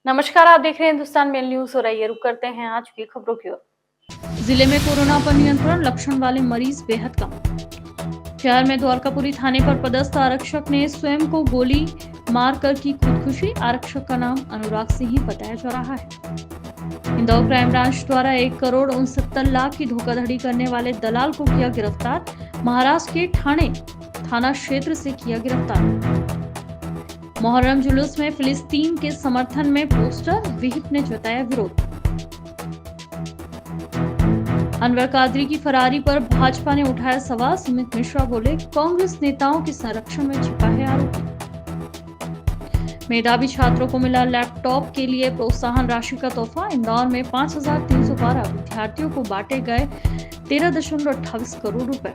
नमस्कार, आप देख रहे हैं हिंदुस्तान मेल न्यूज और आइए रुक करते हैं आज की खबरों की ओर। जिले में कोरोना पर नियंत्रण, लक्षण वाले मरीज बेहद कम। शहर में द्वारकापुरी थाने पर पदस्थ आरक्षक ने स्वयं को गोली मारकर की खुदकुशी। आरक्षक का नाम अनुराग सिंह ही बताया जा रहा है। इंदौर क्राइम ब्रांच द्वारा 1 करोड़ 69 लाख की धोखाधड़ी करने वाले दलाल को किया गिरफ्तार। महाराष्ट्र के ठाणे थाना क्षेत्र से किया गिरफ्तार। मोहर्रम जुलूस में फिलिस्तीन के समर्थन में पोस्टर, विहिप ने जताया विरोध। अनवर कादरी की फरारी पर भाजपा ने उठाया सवाल। सुमित मिश्रा बोले, कांग्रेस नेताओं के संरक्षण में छिपा है आरोपी। मेधावी छात्रों को मिला लैपटॉप के लिए प्रोत्साहन राशि का तोहफा। इंदौर में 5,312 विद्यार्थियों को बांटे गए 13.28 करोड़ रुपए।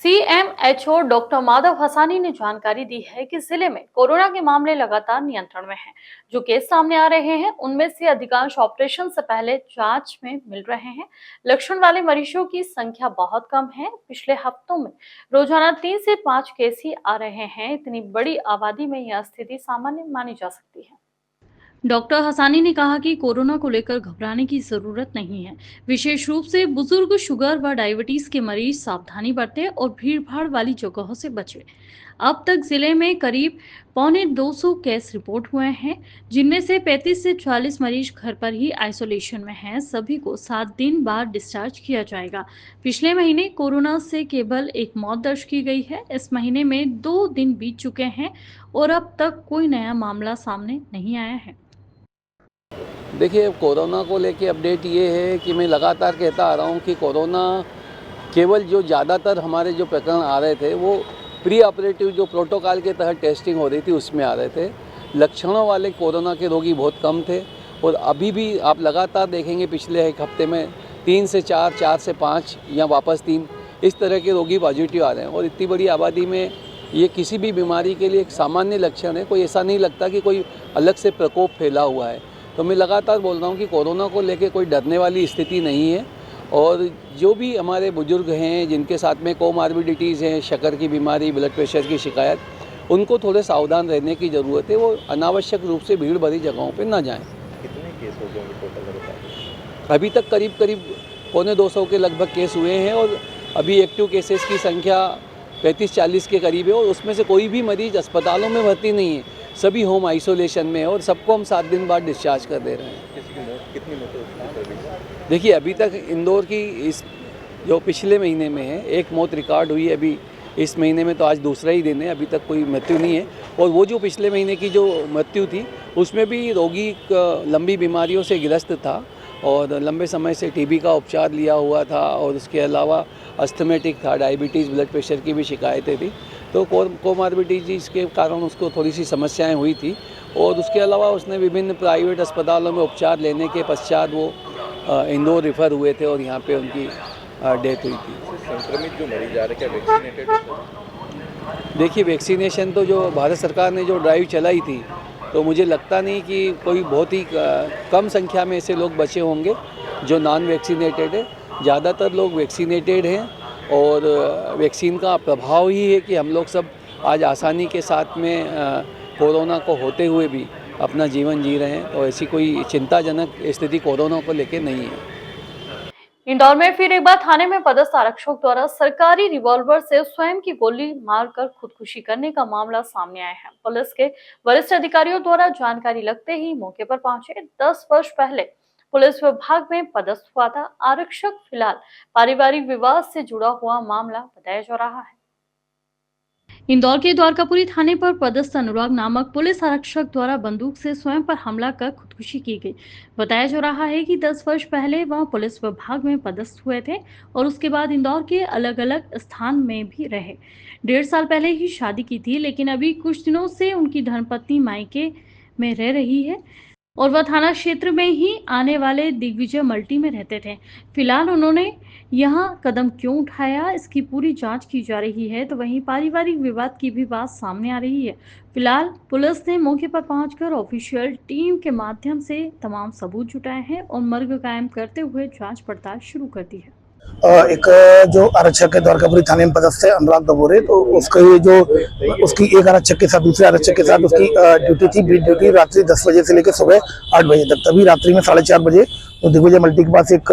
सीएमएचओ डॉक्टर माधव हसानी ने जानकारी दी है कि जिले में कोरोना के मामले लगातार नियंत्रण में हैं। जो केस सामने आ रहे हैं उनमें से अधिकांश ऑपरेशन से पहले जांच में मिल रहे हैं। लक्षण वाले मरीजों की संख्या बहुत कम है। पिछले हफ्तों में रोजाना 3 से 5 केस ही आ रहे हैं। इतनी बड़ी आबादी में यह स्थिति सामान्य मानी जा सकती है। डॉक्टर हसानी ने कहा कि कोरोना को लेकर घबराने की जरूरत नहीं है। विशेष रूप से बुजुर्ग, शुगर व डायबिटीज के मरीज सावधानी बरतें और भीड़-भाड़ वाली जगहों से बचें। अब तक जिले में करीब 250 केस रिपोर्ट हुए हैं, जिनमें से 35 से 40 मरीज घर पर ही आइसोलेशन में हैं। सभी को 7 दिन बाद डिस्चार्ज किया जाएगा। पिछले महीने कोरोना से केवल एक मौत दर्ज की गई है। इस महीने में 2 दिन बीत चुके हैं और अब तक कोई नया मामला सामने नहीं आया है। देखिए, कोरोना को लेके अपडेट ये है कि मैं लगातार कहता आ रहा हूँ कि कोरोना केवल जो ज़्यादातर हमारे जो प्रकरण आ रहे थे वो प्री ऑपरेटिव जो प्रोटोकॉल के तहत टेस्टिंग हो रही थी उसमें आ रहे थे। लक्षणों वाले कोरोना के रोगी बहुत कम थे और अभी भी आप लगातार देखेंगे पिछले एक हफ्ते में 3 से 4, 4 से 5 या वापस 3 इस तरह के रोगी पॉजिटिव आ रहे हैं। और इतनी बड़ी आबादी में ये किसी भी बीमारी के लिए एक सामान्य लक्षण है। कोई ऐसा नहीं लगता कि कोई अलग से प्रकोप फैला हुआ है। तो मैं लगातार बोल रहा हूँ कि कोरोना को लेके कोई डरने वाली स्थिति नहीं है। और जो भी हमारे बुजुर्ग हैं जिनके साथ में कोमार्बिडिटीज़ हैं, शक्कर की बीमारी, ब्लड प्रेशर की शिकायत, उनको थोड़े सावधान रहने की ज़रूरत है। वो अनावश्यक रूप से भीड़ भरी जगहों पे ना जाएं। कितने केस हो गए टोटल? अभी तक करीब 250 के लगभग केस हुए हैं और अभी एक्टिव केसेस की संख्या 35-40 के करीब है। और उसमें से कोई भी मरीज़ अस्पतालों में भर्ती नहीं है, सभी होम आइसोलेशन में है और सबको हम 7 दिन बाद डिस्चार्ज कर दे रहे हैं। किसी की मौत, कितनी मौतें? देखिए, अभी तक इंदौर की इस जो पिछले महीने में है एक मौत रिकॉर्ड हुई है। अभी इस महीने में तो आज दूसरा ही दिन है, अभी तक कोई मृत्यु नहीं है। और वो जो पिछले महीने की जो मृत्यु थी उसमें भी रोगी लंबी बीमारियों से ग्रस्त था और लंबे समय से टीबी का उपचार लिया हुआ था और उसके अलावा अस्थमेटिक था, डायबिटीज़, ब्लड प्रेशर की भी शिकायतें थी। तो कोमार्बिडिटीज़ के कारण उसको थोड़ी सी समस्याएं हुई थी और उसके अलावा उसने विभिन्न प्राइवेट अस्पतालों में उपचार लेने के पश्चात वो इंदौर रेफ़र हुए थे और यहाँ पे उनकी डेथ हुई थी। संक्रमित जो मरीज आ रहे क्या वैक्सीनेटेड है? देखिए, वैक्सीनेशन तो जो भारत सरकार ने जो ड्राइव चलाई थी तो मुझे लगता नहीं कि कोई बहुत ही कम संख्या में ऐसे लोग बचे होंगे जो नॉन वैक्सीनेटेड है। ज़्यादातर लोग वैक्सीनेटेड हैं और वैक्सीन का प्रभाव ही है कि हम लोग सब आज आसानी के साथ में कोरोना को होते हुए भी अपना जीवन जी रहे हैं। तो ऐसी कोई चिंताजनक स्थिति कोरोना को लेके नहीं है। इंदौर में फिर एक बार थाने में पदस्थ आरक्षक द्वारा सरकारी रिवॉल्वर से स्वयं की गोली मारकर खुदकुशी करने का मामला सामने आया है। पुलिस के वरिष्ठ अधिकारियों द्वारा जानकारी लगते ही मौके पर पहुंचे। 10 वर्ष पहले पुलिस विभाग में पदस्थ हुआ था आरक्षक। फिलहाल पारिवारिक विवाद से जुड़ा हुआ मामला बताया जा रहा है। इंदौर के द्वारकापुरी थाने पर पदस्थ अनुराग नामक पुलिस आरक्षक द्वारा बंदूक से स्वयं पर हमला कर खुदकुशी की गई। बताया जा रहा है कि 10 वर्ष पहले वह पुलिस विभाग में पदस्थ हुए थे और उसके बाद इंदौर के अलग अलग स्थान में भी रहे। 1.5 साल पहले ही शादी की थी, लेकिन अभी कुछ दिनों से उनकी धर्मपत्नी मायके में रह रही है और वह थाना क्षेत्र में ही आने वाले दिग्विजय मल्टी में रहते थे। फिलहाल उन्होंने यहां कदम क्यों उठाया, इसकी पूरी जांच की जा रही है। तो वहीं पारिवारिक विवाद की भी बात सामने आ रही है। फिलहाल पुलिस ने मौके पर पहुंचकर ऑफिशियल टीम के माध्यम से तमाम सबूत जुटाए हैं और मर्ग कायम करते हुए जांच पड़ताल शुरू कर दी है। एक जो आरक्षक के द्वारकापुरी थाने में पदस्थ है अनुराग दबोरे, तो उसकी एक आरक्षक के साथ दूसरे आरक्षक के साथ उसकी ड्यूटी थी, बीट ड्यूटी, रात्रि 10 बजे से लेकर सुबह 8 बजे तक। तभी रात्रि में 4:30 बजे तो दिग्विजय मल्टी के पास एक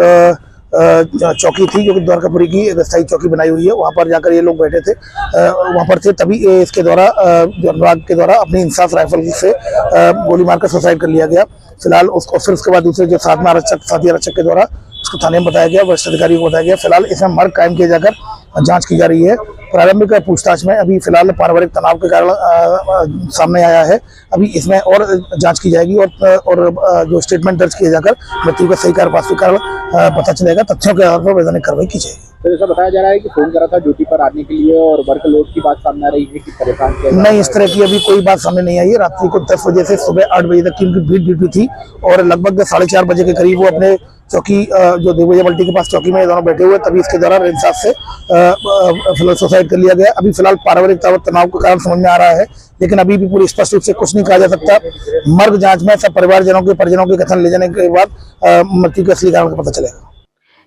चौकी थी जो कि द्वारकापुरी की एक स्थायी चौकी बनाई हुई है, वहाँ पर जाकर ये लोग बैठे थे, वहाँ पर थे। तभी इसके द्वारा जो अनुराग के द्वारा अपनी इंसास राइफल से गोली मारकर सुसाइड कर लिया गया। फिलहाल उसके बाद दूसरे जो साथी आरक्षक के द्वारा उसको थाने में बताया गया, वरिष्ठ अधिकारी को बताया गया। फिलहाल इसमें मर्ग कायम किया जाकर जांच की जा रही है। प्रारंभिक पूछताछ में अभी फिलहाल पारिवारिक तनाव के कारण सामने आया है। अभी इसमें और जांच की जाएगी और जो स्टेटमेंट दर्ज किया जाकर मृत्यु का सही कारण पता चलेगा। तथ्यों के आधार पर वैधानिक कार्रवाई की जाएगी। तो ऐसा बताया जा रहा है कि फोन करा था ड्यूटी पर आने के लिए और वर्कलोड की बात सामने आ रही है कि परेशान किया जा रहा है। नहीं, इस तरह की अभी कोई बात सामने नहीं आई है। रात्रि को 10 बजे से सुबह 8 बजे तक की उनकी बीट ड्यूटी थी और लगभग 4:30 बजे के करीब वो अपने चौकी जो दिग्विजय मल्टी के पास चौकी में दोनों बैठे हुए, तभी इसके द्वारा इंसाफ से फिलहाल सुसाइड कर लिया गया। अभी फिलहाल पारिवारिक तनाव के कारण समझ में आ रहा है, लेकिन अभी भी पूरी स्पष्ट रूप से कुछ नहीं कहा जा सकता। मर्ग जांच में सब परिजनों के कथन ले जाने के बाद मृत्यु के असली कारण का पता चलेगा।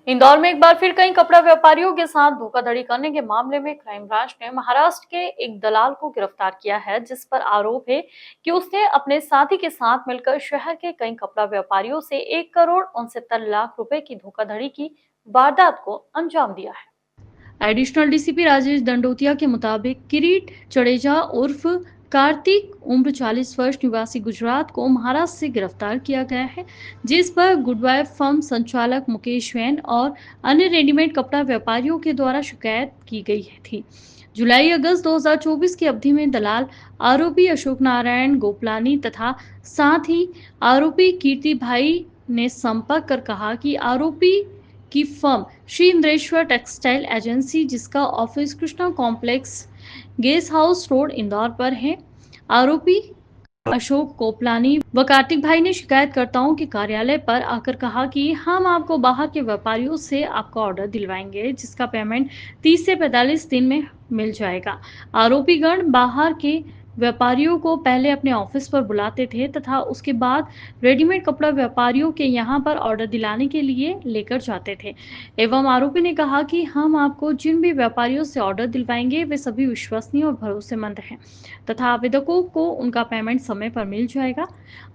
इंदौर में एक बार फिर कई कपड़ा व्यापारियों के साथ धोखाधड़ी करने के मामले में क्राइम ब्रांच ने महाराष्ट्र के एक दलाल को गिरफ्तार किया है, जिस पर आरोप है कि उसने अपने साथी के साथ मिलकर शहर के कई कपड़ा व्यापारियों से 1,69,00,000 रुपए की धोखाधड़ी की वारदात को अंजाम दिया है। एडिशनल डीसीपी राजेश दंडोतिया के मुताबिक किरीट चड़ेजा उर्फ कार्तिक उम्र 40 वर्ष निवासी गुजरात को महाराष्ट्र से गिरफ्तार किया गया है, जिस पर गुडवाइफ फर्म संचालक मुकेश वैन और अन्य रेडीमेड कपड़ा व्यापारियों के द्वारा शिकायत की गई थी। जुलाई अगस्त 2024 की अवधि में दलाल आरोपी अशोक नारायण गोपलानी तथा साथ ही आरोपी कीर्ति भाई ने संपर्क कर कहा कि आरोपी की firm Shri Indreshwar textile agency, जिसका office Krishna complex guest house road Indore पर है, आरोपी अशोक कोपलानी व कार्तिक भाई ने शिकायतकर्ताओं के कार्यालय पर आकर कहा कि हम आपको बाहर के व्यापारियों से आपका ऑर्डर दिलवाएंगे, जिसका पेमेंट 30 से 45 दिन में मिल जाएगा। आरोपीगण बाहर के व्यापारियों को पहले अपने ऑफिस पर बुलाते थे तथा उसके बाद रेडीमेड कपड़ा व्यापारियों के यहां पर ऑर्डर दिलाने के लिए लेकर जाते थे। एवं आरोपी ने कहा कि हम आपको जिन भी व्यापारियों से ऑर्डर दिलवाएंगे वे सभी विश्वसनीय और भरोसेमंद हैं तथा आवेदकों को उनका पेमेंट समय पर मिल जाएगा।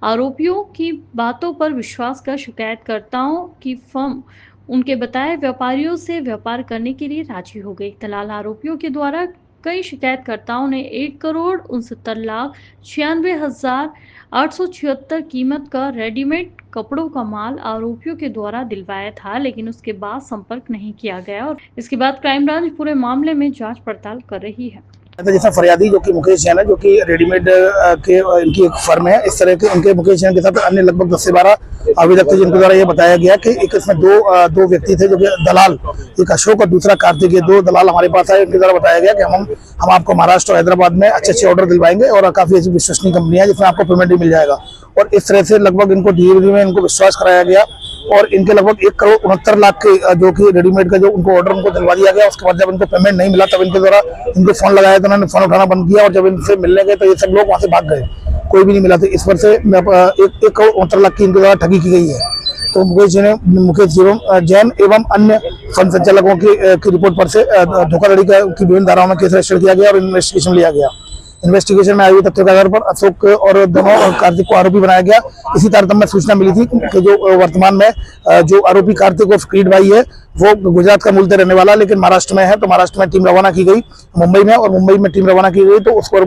आरोपियों की बातों पर विश्वास कर शिकायतकर्ताओं की फर्म उनके बताए व्यापारियों से व्यापार करने के लिए राजी हो गई। दलाल आरोपियों के द्वारा कई शिकायतकर्ताओं ने 1,69,96,876 कीमत का रेडीमेड कपड़ों का माल आरोपियों के द्वारा दिलवाया था, लेकिन उसके बाद संपर्क नहीं किया गया और इसके बाद क्राइम ब्रांच पूरे मामले में जांच पड़ताल कर रही है। जैसा फरियादी जो कि मुकेश जैन है, जो कि रेडीमेड के इनकी एक फर्म है, इस तरह के उनके मुकेश जैन के साथ अन्य लगभग 10 से 12 आवेदक थे, जिनके द्वारा ये बताया गया कि एक इसमें दो व्यक्ति थे जो कि दलाल, एक अशोक और दूसरा कार्तिक, ये 2 दलाल हमारे पास आए। इनके द्वारा बताया गया कि हम आपको महाराष्ट्र और हैदराबाद में अच्छे ऑर्डर दिलवाएंगे और काफी अच्छी विश्वसनीय कंपनी है जिसमें आपको पेमेंट भी मिल जाएगा। और इस तरह से लगभग इनको धीरे में इनको विश्वास कराया गया और इनके लगभग 1,69,00,000 के जो कि रेडीमेड का जो उनको ऑर्डर उनको दिलवा दिया गया। उसके बाद जब इनको पेमेंट नहीं मिला तब इनके द्वारा इनको फोन लगाया तो उन्होंने फोन उठाना बंद किया और जब इनसे मिलने गए तो ये सब लोग वहां से भाग गए, कोई भी नहीं मिला। तो इस पर से 1,69,00,000 की इनके द्वारा ठगी की गई है। तो मुकेश जैन एवं अन्य फर्म संचालकों की रिपोर्ट पर से धोखाधड़ी की विभिन्न धाराओं में केस रजिस्टर किया गया और इन्वेस्टिगेशन लिया गया। इन्वेस्टिगेशन में आई हुई तथ्यों के आधार पर अशोक और दोनों कार्तिक को आरोपी बनाया गया। इसी तारतम्य में सूचना मिली थी कि जो वर्तमान में जो आरोपी कार्तिक और कीर्ति भाई है वो गुजरात का मूलतः रहने वाला लेकिन महाराष्ट्र में है, तो महाराष्ट्र में टीम रवाना की गई मुंबई में और मुंबई में टीम रवाना की गई तो उस पर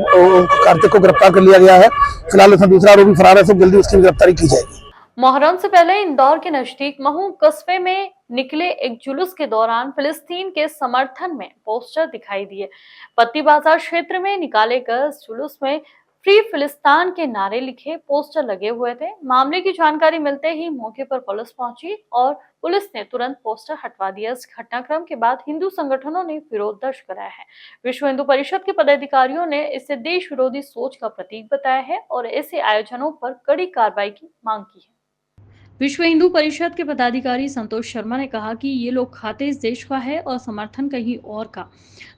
कार्तिक को गिरफ्तार कर लिया गया है। फिलहाल उसमें दूसरा आरोपी फरार है, तो जल्दी उसकी गिरफ्तारी की जाएगी। मुहर्रम से पहले इंदौर के नजदीक महू कस्बे में निकले एक जुलूस के दौरान फिलिस्तीन के समर्थन में पोस्टर दिखाई दिए। पत्ती बाजार क्षेत्र में निकाले गए इस जुलूस में फ्री फिलिस्तीन के नारे लिखे पोस्टर लगे हुए थे। मामले की जानकारी मिलते ही मौके पर पुलिस पहुंची और पुलिस ने तुरंत पोस्टर हटवा दिया। इस घटनाक्रम के बाद हिंदू संगठनों ने विरोध दर्ज कराया है। विश्व हिंदू परिषद के पदाधिकारियों ने इसे देश विरोधी सोच का प्रतीक बताया है और ऐसे आयोजनों पर कड़ी कार्रवाई की मांग की है। विश्व हिंदू परिषद के पदाधिकारी संतोष शर्मा ने कहा कि ये लोग खाते इस देश का है और समर्थन कहीं और का।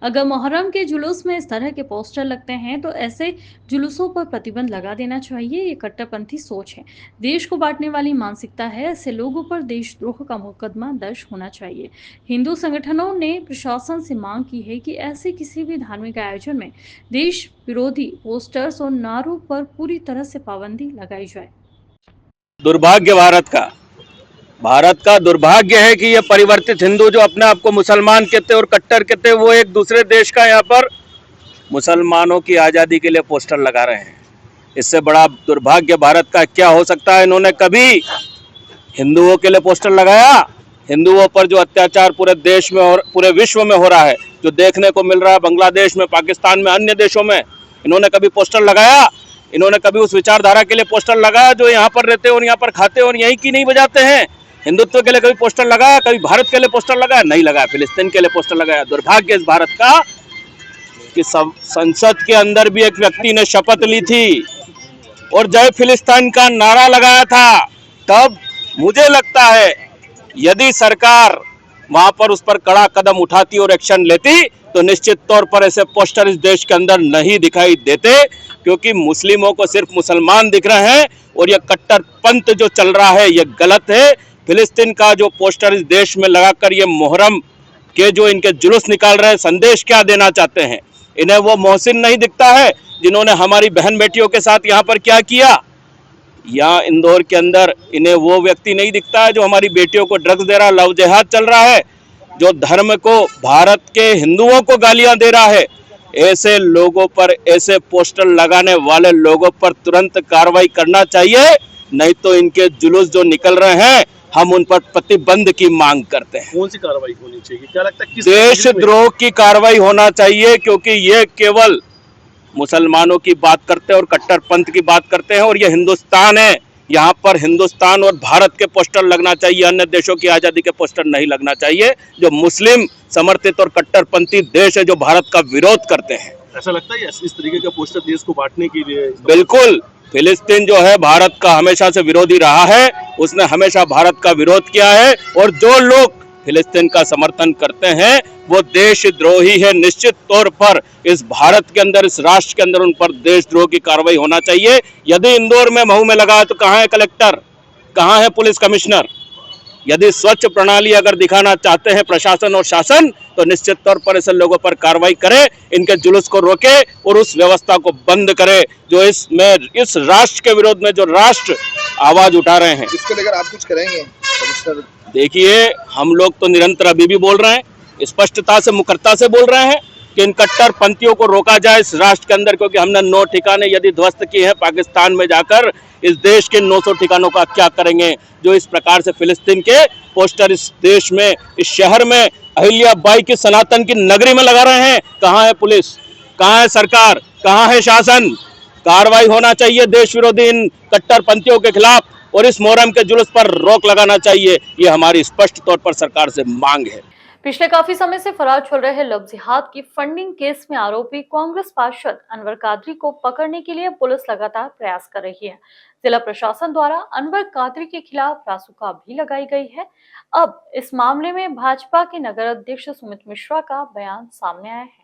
अगर मुहर्रम के जुलूस में इस तरह के पोस्टर लगते हैं तो ऐसे जुलूसों पर प्रतिबंध लगा देना चाहिए। ये कट्टरपंथी सोच है, देश को बांटने वाली मानसिकता है। ऐसे लोगों पर देशद्रोह का मुकदमा दर्ज होना चाहिए। हिंदू संगठनों ने प्रशासन से मांग की है कि ऐसे किसी भी धार्मिक आयोजन में देश विरोधी पोस्टर्स और नारों पर पूरी तरह से पाबंदी लगाई जाए। दुर्भाग्य भारत का दुर्भाग्य है कि ये परिवर्तित हिंदू जो अपने आप को मुसलमान कहते और कट्टर कहते, वो एक दूसरे देश का यहाँ पर मुसलमानों की आज़ादी के लिए पोस्टर लगा रहे हैं। इससे बड़ा दुर्भाग्य भारत का क्या हो सकता है। इन्होंने कभी हिंदुओं के लिए पोस्टर लगाया? हिंदुओं पर जो अत्याचार पूरे देश में और पूरे विश्व में हो रहा है, जो देखने को मिल रहा है बांग्लादेश में, पाकिस्तान में, अन्य देशों में, इन्होंने कभी पोस्टर लगाया? इन्होंने कभी उस विचारधारा के लिए पोस्टर लगाया जो यहाँ पर रहते और यहाँ पर खाते और यहीं की नहीं बजाते हैं? हिंदुत्व के लिए कभी पोस्टर लगाया? कभी भारत के लिए पोस्टर लगाया? नहीं लगाया। फिलिस्तीन के लिए पोस्टर लगाया। दुर्भाग्य इस भारत का कि संसद के अंदर भी एक व्यक्ति ने शपथ ली थी और जय फिलिस्तीन का नारा लगाया था। तब मुझे लगता है यदि सरकार वहां पर उस पर कड़ा कदम उठाती और एक्शन लेती तो निश्चित तौर पर ऐसे पोस्टर इस देश के अंदर नहीं दिखाई देते, क्योंकि मुस्लिमों को सिर्फ मुसलमान दिख रहे हैं और यह कट्टरपंथ जो चल रहा है ये गलत है। फिलिस्तीन का जो पोस्टर इस देश में लगाकर ये मुहर्रम के जो इनके जुलूस निकाल रहे हैं, संदेश क्या देना चाहते हैं? इन्हें वो मोहसिन नहीं दिखता है जिन्होंने हमारी बहन बेटियों के साथ यहाँ पर क्या किया? यहाँ इंदौर के अंदर इन्हें वो व्यक्ति नहीं दिखता है जो हमारी बेटियों को ड्रग्स दे रहा है, लव जिहाद चल रहा है, जो धर्म को, भारत के हिंदुओं को गालियां दे रहा है। ऐसे लोगों पर, ऐसे पोस्टर लगाने वाले लोगों पर तुरंत कार्रवाई करना चाहिए, नहीं तो इनके जुलूस जो निकल रहे हैं हम उन पर प्रतिबंध की मांग करते हैं। कौन सी कार्रवाई होनी चाहिए? क्या लगता है? देशद्रोह की कार्रवाई होना चाहिए, क्योंकि ये केवल मुसलमानों की बात करते हैं और कट्टरपंथ की बात करते हैं। और ये हिंदुस्तान है, यहाँ पर हिंदुस्तान और भारत के पोस्टर लगना चाहिए, अन्य देशों की आज़ादी के पोस्टर नहीं लगना चाहिए, जो मुस्लिम समर्थित और कट्टरपंथी देश है जो भारत का विरोध करते हैं। ऐसा लगता है इस तरीके का पोस्टर देश को बांटने के लिए? बिल्कुल। फिलिस्तीन जो है भारत का हमेशा से विरोधी रहा है, उसने हमेशा भारत का विरोध किया है और जो लोग फिलिस्तीन का समर्थन करते हैं वो देशद्रोही है। निश्चित तौर पर इस भारत के अंदर, इस राष्ट्र के अंदर उन पर देशद्रोह की कार्रवाई होना चाहिए। यदि इंदौर में, महू में लगा है तो कहाँ है कलेक्टर, कहाँ है पुलिस कमिश्नर? यदि स्वच्छ प्रणाली अगर दिखाना चाहते हैं प्रशासन और शासन तो निश्चित तौर पर ऐसे लोगों पर कार्रवाई करे, इनके जुलूस को रोके और उस व्यवस्था को बंद करे जो इस राष्ट्र के विरोध में जो राष्ट्र आवाज उठा रहे हैं। इसको लेकर आप कुछ करेंगे? देखिए, हम लोग तो निरंतर अभी भी बोल रहे हैं, स्पष्टता से, मुखरता से बोल रहे हैं कि इन कट्टरपंथियों को रोका जाए इस राष्ट्र के अंदर, क्योंकि हमने 9 ठिकाने यदि ध्वस्त किए हैं पाकिस्तान में जाकर, इस देश के 900 ठिकानों का क्या करेंगे? जो इस प्रकार से फिलिस्तीन के पोस्टर इस देश में, इस शहर में, अहिल्याबाई की सनातन की नगरी में लगा रहे हैं। कहाँ है पुलिस, कहाँ है सरकार, कहाँ है शासन? कार्रवाई होना चाहिए देश विरोधी इन कट्टरपंथियों के खिलाफ और इस मोहर्रम के जुलूस पर रोक लगाना चाहिए। ये हमारी स्पष्ट तौर पर सरकार से मांग है। पिछले काफी समय से फरार चल रहे लव जिहाद की फंडिंग केस में आरोपी कांग्रेस पार्षद अनवर कादरी को पकड़ने के लिए पुलिस लगातार प्रयास कर रही है। जिला प्रशासन द्वारा अनवर कादरी के खिलाफ रासुका भी लगाई गई है। अब इस मामले में भाजपा के नगर अध्यक्ष सुमित मिश्रा का बयान सामने आया है।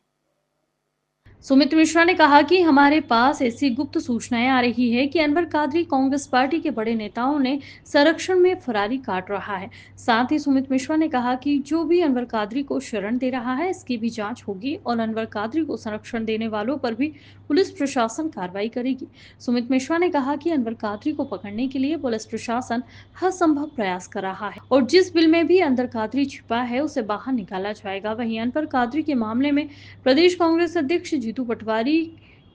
सुमित मिश्रा ने कहा कि हमारे पास ऐसी गुप्त सूचनाएं आ रही है कि अनवर कादरी कांग्रेस पार्टी के बड़े नेताओं ने संरक्षण में फरारी काट रहा है। साथ ही सुमित मिश्रा ने कहा कि जो भी अनवर कादरी को शरण दे रहा है इसकी भी जांच होगी और अनवर कादरी को संरक्षण देने वालों पर भी पुलिस प्रशासन कार्रवाई करेगी। सुमित मिश्रा ने कहा कि अनवर कादरी को पकड़ने के लिए पुलिस प्रशासन हर संभव प्रयास कर रहा है और जिस बिल में भी अनवर कादरी छिपा है उसे बाहर निकाला जाएगा। वहीं अनवर कादरी के मामले में प्रदेश कांग्रेस अध्यक्ष जीतू पटवारी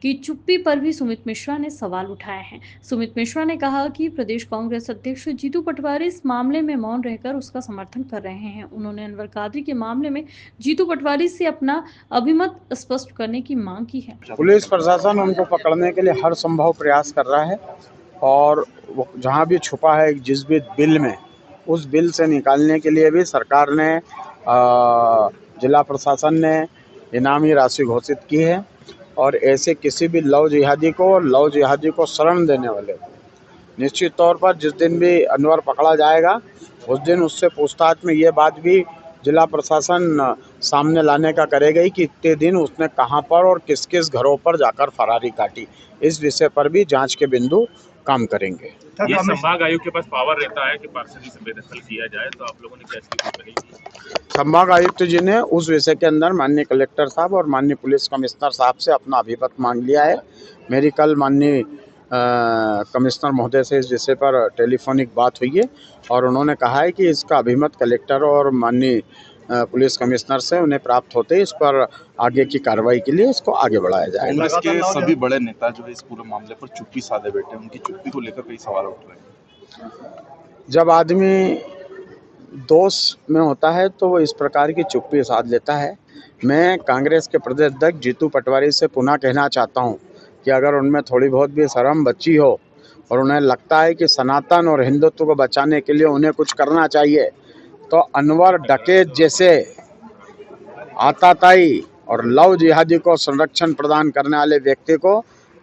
की चुप्पी पर भी सुमित मिश्रा ने सवाल उठाए हैं। सुमित मिश्रा ने कहा कि प्रदेश कांग्रेस अध्यक्ष जीतू पटवारी इस मामले में मौन रहकर उसका समर्थन कर रहे हैं। उन्होंने अनवर कादरी के मामले में जीतू पटवारी से अपना अभिमत स्पष्ट करने की मांग की है। पुलिस प्रशासन उनको पकड़ने के लिए हर संभव प्रयास कर रहा है और जहां भी छुपा है जिस भी बिल में, उस बिल से निकालने के लिए भी सरकार ने, जिला प्रशासन ने इनामी राशि घोषित की है और ऐसे किसी भी लव जिहादी को शरण देने वाले निश्चित तौर पर जिस दिन भी अनवर पकड़ा जाएगा उस दिन उससे पूछताछ में ये बात भी जिला प्रशासन सामने लाने का करेगा कि इतने दिन उसने कहां पर और किस किस घरों पर जाकर फरारी काटी। इस विषय पर भी जांच के बिंदु काम करेंगे। ये संभाग आयुक्त के पास पावर रहता है कि पार्षदी से बेदखल किया जाए, तो आप लोगों ने क्या इसकी कोई पहल की? संभाग आयुक्त जी ने उस विषय के अंदर माननीय कलेक्टर साहब और माननीय पुलिस कमिश्नर साहब से अपना अभिमत मांग लिया है। मेरी कल माननीय कमिश्नर महोदय से इस विषय पर टेलीफोनिक बात हुई है और उन्होंने कहा है कि इसका अभिमत कलेक्टर और माननीय पुलिस कमिश्नर से उन्हें प्राप्त होते इस पर आगे की कार्रवाई के लिए इसको आगे बढ़ाया जाएगा। कांग्रेस के सभी बड़े नेता जो है इस पूरे मामले पर चुप्पी साधे बैठे, उनकी चुप्पी को लेकर कई सवाल उठ रहे हैं। जब आदमी दोष में होता है तो वो इस प्रकार की चुप्पी साध लेता है। मैं कांग्रेस के प्रदेश अध्यक्ष जीतू पटवारी से पुनः कहना चाहता हूं कि अगर उनमें थोड़ी बहुत भी शर्म बची हो और उन्हें लगता है कि सनातन और हिंदुत्व को बचाने के लिए उन्हें कुछ करना चाहिए तो अनवर डकैत जैसे आताताई और लव जिहादी को संरक्षण प्रदान करने वाले व्यक्ति को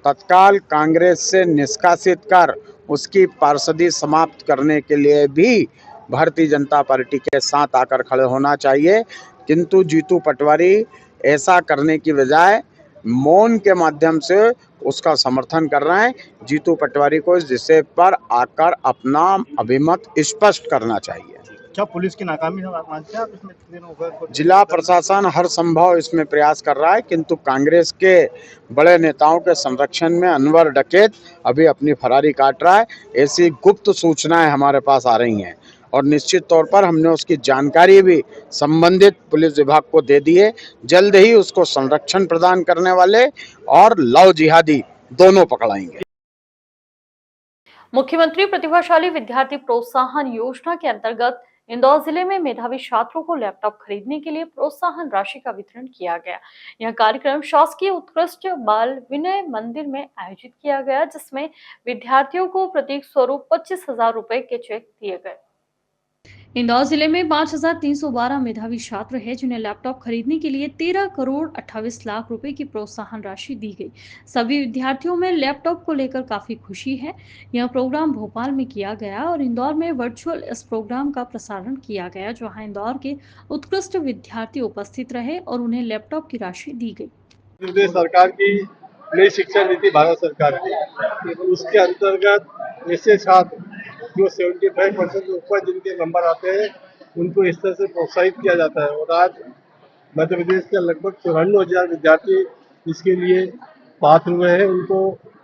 तत्काल कांग्रेस से निष्कासित कर उसकी पार्षदी समाप्त करने के लिए भी भारतीय जनता पार्टी के साथ आकर खड़े होना चाहिए। किंतु जीतू पटवारी ऐसा करने की बजाय मौन के माध्यम से उसका समर्थन कर रहे हैं। जीतू पटवारी को इस विषय पर आकर अपना अभिमत स्पष्ट करना चाहिए। क्या पुलिस की नाकामी मानते हैं आप इसमें? जिला प्रशासन हर संभव इसमें प्रयास कर रहा है किंतु कांग्रेस के बड़े नेताओं के संरक्षण में अनवर डकैत अभी अपनी फरारी काट रहा है। ऐसी गुप्त सूचनाएं हमारे पास आ रही हैं और निश्चित तौर पर हमने उसकी जानकारी भी संबंधित पुलिस विभाग को दे दी है। जल्द ही उसको संरक्षण प्रदान करने वाले और लव जिहादी दोनों पकड़ाएंगे। मुख्यमंत्री प्रतिभाशाली विद्यार्थी प्रोत्साहन योजना के अंतर्गत इंदौर जिले में मेधावी छात्रों को लैपटॉप खरीदने के लिए प्रोत्साहन राशि का वितरण किया गया। यह कार्यक्रम शासकीय उत्कृष्ट बाल विनय मंदिर में आयोजित किया गया, जिसमें विद्यार्थियों को प्रतीक स्वरूप 25,000 रुपए के चेक दिए गए। इंदौर जिले में 5,312 मेधावी छात्र हैं जिन्हें लैपटॉप खरीदने के लिए 13 करोड़ 28 लाख रुपए की प्रोत्साहन राशि दी गई। सभी विद्यार्थियों में लैपटॉप को लेकर काफी खुशी है। यह प्रोग्राम भोपाल में किया गया और इंदौर में वर्चुअल इस प्रोग्राम का प्रसारण किया गया, जहां इंदौर के उत्कृष्ट विद्यार्थी उपस्थित रहे और उन्हें लैपटॉप की राशि दी गई। प्रदेश सरकार की नई शिक्षा नीति भारत सरकार की, उसके अंतर्गत ऐसे छात्र जो 75% से ऊपर जिनके नंबर आते हैं उनको इस तरह से प्रोत्साहित किया जाता है। और आज मध्य प्रदेश के लगभग 94,000 विद्यार्थी इसके लिए पात्र हुए हैं। उनको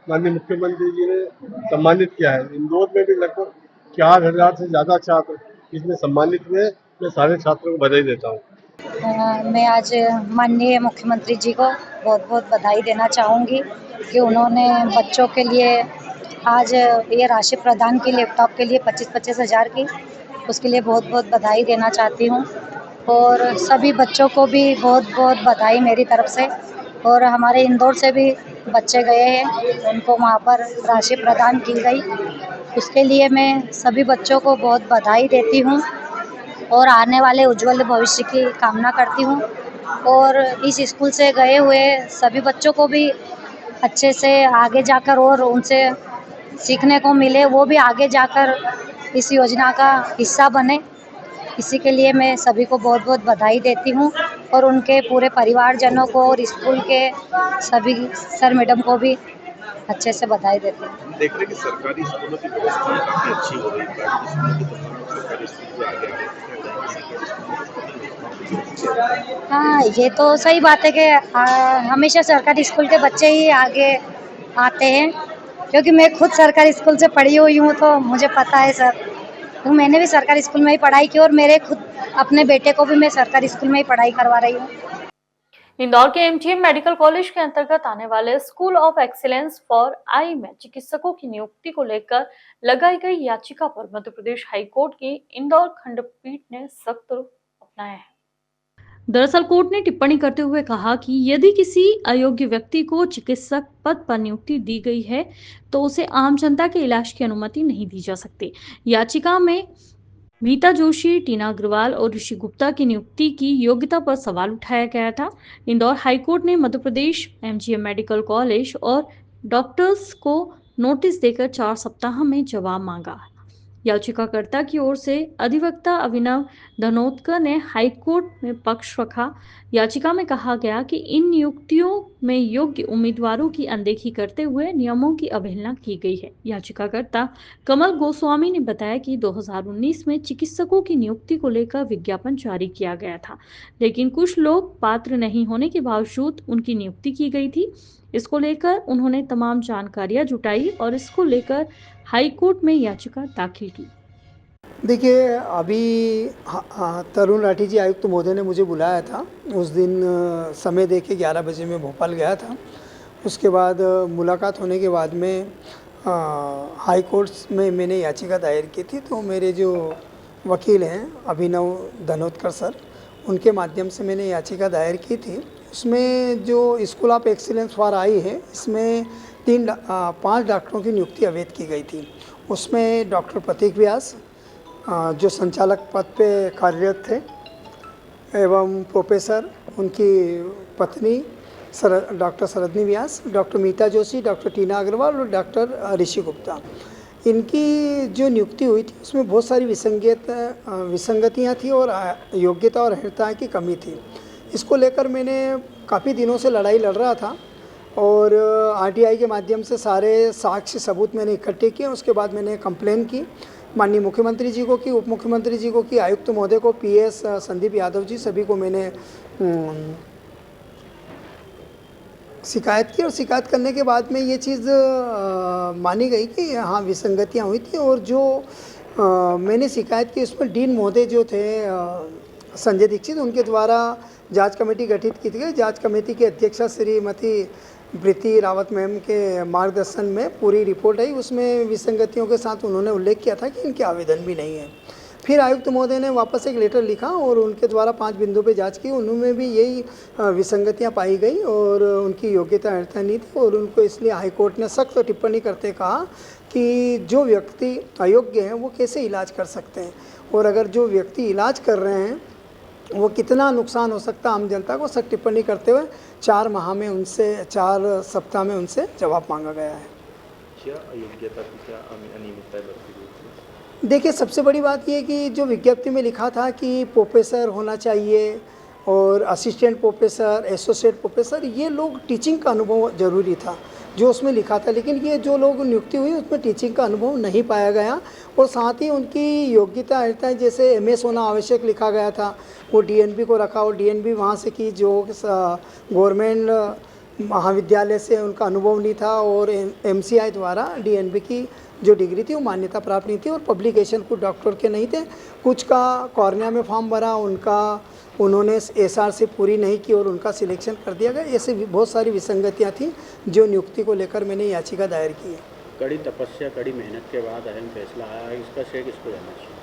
माननीय मुख्यमंत्री जी ने सम्मानित किया है। इंदौर में भी लगभग 4,000 से ज़्यादा छात्र इसमें सम्मानित हुए। मैं सारे छात्रों को बधाई देता हूँ। मैं आज माननीय मुख्यमंत्री जी को बहुत बहुत बधाई देना चाहूँगी कि उन्होंने बच्चों के लिए आज ये राशि प्रदान की लैपटॉप के लिए 25-25 हज़ार की, उसके लिए बहुत बहुत बधाई देना चाहती हूँ। और सभी बच्चों को भी बहुत बहुत बधाई मेरी तरफ से। और हमारे इंदौर से भी बच्चे गए हैं, उनको वहाँ पर राशि प्रदान की गई, उसके लिए मैं सभी बच्चों को बहुत बधाई देती हूँ और आने वाले उज्जवल भविष्य की कामना करती हूँ। और इस स्कूल से गए हुए सभी बच्चों को भी अच्छे से आगे जाकर और उनसे सीखने को मिले, वो भी आगे जाकर इस योजना का हिस्सा बने। इसी के लिए मैं सभी को बहुत बहुत बधाई देती हूँ और उनके पूरे परिवारजनों को और स्कूल के सभी सर मैडम को भी अच्छे से बधाई देती हूँ। देख रहे हैं कि सरकारी स्कूलों की व्यवस्था काफी अच्छी हो रही है, प्राइवेट स्कूलों की तुलना में सरकारी स्कूल आगे आ रहे हैं। हाँ, ये तो सही बात है कि हमेशा सरकारी स्कूल के बच्चे ही आगे आते हैं, क्योंकि मैं खुद सरकारी स्कूल से पढ़ी हुई हूँ तो मुझे पता है सर। तो मैंने भी सरकारी स्कूल में ही पढ़ाई की और मेरे खुद अपने बेटे को भी मैं सरकारी स्कूल में ही पढ़ाई करवा रही हूँ। इंदौर के एमजीएम मेडिकल कॉलेज के अंतर्गत आने वाले school of excellence for I में चिकित्सकों की नियुक्ति को लेकर लगाई गई याचिका पर मध्य प्रदेश हाईकोर्ट की इंदौर खंडपीठ ने सख्त रुख अपनाया है। दरअसल कोर्ट ने टिप्पणी करते हुए कहा कि यदि किसी अयोग्य व्यक्ति को चिकित्सक पद पर नियुक्ति दी गई है तो उसे आम जनता के इलाज की अनुमति नहीं दी जा सकती। याचिका में मीता जोशी, टीना अग्रवाल और ऋषि गुप्ता की नियुक्ति की योग्यता पर सवाल उठाया गया था। इंदौर हाईकोर्ट ने Madhya Pradesh MGM medical college और डॉक्टर्स को नोटिस देकर 4 सप्ताह में जवाब मांगा। याचिकाकर्ता की ओर से अधिवक्ता अभिनव धनोतकर ने हाईकोर्ट में पक्ष रखा। याचिका में कहा गया कि इन नियुक्तियों में योग्य उम्मीदवारों की अनदेखी करते हुए नियमों की अवहेलना की गई है। याचिकाकर्ता कमल गोस्वामी ने बताया कि 2019 में चिकित्सकों की नियुक्ति को लेकर विज्ञापन जारी किया गया था, लेकिन कुछ लोग पात्र नहीं होने के बावजूद उनकी नियुक्ति की गई थी। इसको लेकर उन्होंने तमाम जानकारियां जुटाई और इसको लेकर हाई कोर्ट में याचिका दाखिल की। देखिए, अभी तरुण राठी जी आयुक्त महोदय ने मुझे बुलाया था। उस दिन समय देके 11 बजे मैं भोपाल गया था। उसके बाद मुलाकात होने के बाद में हाई कोर्ट में मैंने याचिका दायर की थी। तो मेरे जो वकील हैं अभिनव धनोतकर सर, उनके माध्यम से मैंने याचिका दायर की थी। उसमें जो school of excellence for I है, इसमें 5 डॉक्टरों की नियुक्ति अवैध की गई थी। उसमें डॉक्टर प्रतीक व्यास जो संचालक पद पे कार्यरत थे, एवं प्रोफेसर, उनकी पत्नी डॉक्टर सरदनी व्यास, डॉक्टर मीता जोशी, डॉक्टर टीना अग्रवाल और डॉक्टर ऋषि गुप्ता, इनकी जो नियुक्ति हुई थी उसमें बहुत सारी विसंगतियाँ थी और योग्यता और अर्हता की कमी थी। इसको लेकर मैंने काफ़ी दिनों से लड़ाई लड़ रहा था और आरटीआई के माध्यम से सारे साक्ष्य सबूत मैंने इकट्ठे किए। उसके बाद मैंने कंप्लेन की, माननीय मुख्यमंत्री जी को की, उप मुख्यमंत्री जी को की, आयुक्त महोदय को, पीएस संदीप यादव जी, सभी को मैंने शिकायत की। और शिकायत करने के बाद में ये चीज़ मानी गई कि हाँ विसंगतियाँ हुई थी। और जो मैंने शिकायत की उसमें डीन महोदय जो थे संजय दीक्षित, उनके द्वारा जांच कमेटी गठित की गई। जांच कमेटी के अध्यक्षा श्रीमती प्रीति रावत मैम के मार्गदर्शन में पूरी रिपोर्ट आई। उसमें विसंगतियों के साथ उन्होंने उल्लेख किया था कि इनके आवेदन भी नहीं है। फिर आयुक्त महोदय ने वापस एक लेटर लिखा और उनके द्वारा 5 बिंदुओं पे जांच की। उनमें भी यही विसंगतियां पाई गई और उनकी योग्यता अर्हता नहीं थी और उनको इसलिए हाईकोर्ट ने सख्त टिप्पणी करते कहा कि जो व्यक्ति अयोग्य हैं वो कैसे इलाज कर सकते हैं, और अगर जो व्यक्ति इलाज कर रहे हैं वो कितना नुकसान हो सकता है आम जनता को, सख्त टिप्पणी करते हुए 4 सप्ताह में उनसे जवाब मांगा गया है। देखिए, सबसे बड़ी बात ये कि जो विज्ञप्ति में लिखा था कि प्रोफेसर होना चाहिए और असिस्टेंट प्रोफेसर, एसोसिएट प्रोफेसर, ये लोग टीचिंग का अनुभव ज़रूरी था जो उसमें लिखा था। लेकिन ये जो लोग नियुक्ति हुई उसमें टीचिंग का अनुभव नहीं पाया गया और साथ ही उनकी योग्यता अर्हता जैसे एमएस होना आवश्यक लिखा गया था, वो डीएनबी को रखा और डीएनबी वहाँ से की जो गवर्नमेंट महाविद्यालय से उनका अनुभव नहीं था और एमसीआई द्वारा डीएनबी की जो डिग्री थी वो मान्यता प्राप्त नहीं थी और पब्लिकेशन कुछ डॉक्टर के नहीं थे। कुछ का कॉर्निया में फॉर्म भरा, उन्होंने एसआरसी पूरी नहीं की और उनका सिलेक्शन कर दिया गया। ऐसे बहुत सारी विसंगतियां थी जो नियुक्ति को लेकर मैंने याचिका दायर की है। कड़ी तपस्या, कड़ी मेहनत के बाद अहम फैसला आया है, इसका श्रेय किसको जाना चाहिए?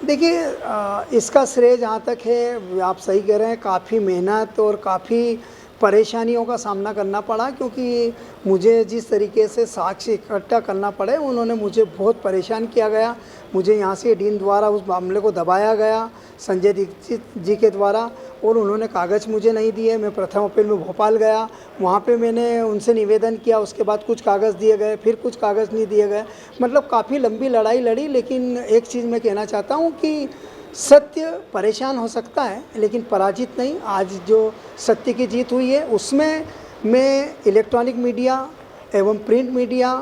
देखिए, इसका श्रेय जहाँ तक है, आप सही कह रहे हैं, काफ़ी मेहनत और काफ़ी परेशानियों का सामना करना पड़ा, क्योंकि मुझे जिस तरीके से साक्ष्य इकट्ठा करना पड़े उन्होंने मुझे बहुत परेशान किया गया। मुझे यहाँ से डीन द्वारा उस मामले को दबाया गया संजय दीक्षित जी के द्वारा और उन्होंने कागज़ मुझे नहीं दिए। मैं प्रथम अपील में भोपाल गया, वहाँ पे मैंने उनसे निवेदन किया, उसके बाद कुछ कागज़ दिए गए, फिर कुछ कागज़ नहीं दिए गए। मतलब काफ़ी लंबी लड़ाई लड़ी। लेकिन एक चीज़ मैं कहना चाहता हूँ कि सत्य परेशान हो सकता है लेकिन पराजित नहीं। आज जो सत्य की जीत हुई है उसमें मैं इलेक्ट्रॉनिक मीडिया एवं प्रिंट मीडिया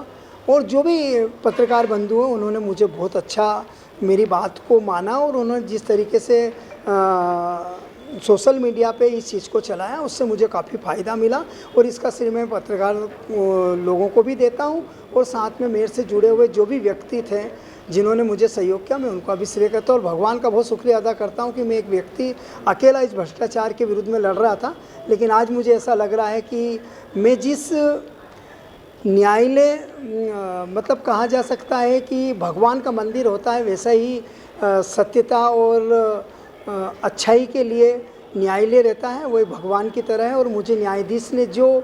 और जो भी पत्रकार बंधु हैं उन्होंने मुझे बहुत अच्छा मेरी बात को माना और उन्होंने जिस तरीके से सोशल मीडिया पे इस चीज़ को चलाया उससे मुझे काफ़ी फ़ायदा मिला और इसका श्रेय मैं पत्रकार लोगों को भी देता हूँ और साथ में मेरे से जुड़े हुए जो भी व्यक्ति थे जिन्होंने मुझे सहयोग किया मैं उनका भी श्रेय करता हूँ और भगवान का बहुत शुक्रिया अदा करता हूँ कि मैं एक व्यक्ति अकेला इस भ्रष्टाचार के विरुद्ध में लड़ रहा था। लेकिन आज मुझे ऐसा लग रहा है कि मैं जिस न्यायालय मतलब कहा जा सकता है कि भगवान का मंदिर होता है, वैसा ही सत्यता और अच्छाई के लिए न्यायालय रहता है, वही भगवान की तरह है। और मुझे न्यायाधीश ने जो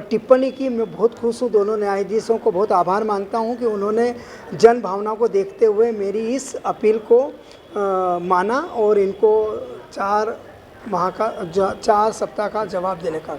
टिप्पणी की मैं बहुत खुश हूँ। दोनों न्यायाधीशों को बहुत आभार मानता हूँ कि उन्होंने जन भावना को देखते हुए मेरी इस अपील को माना और इनको 4 सप्ताह का जवाब देने का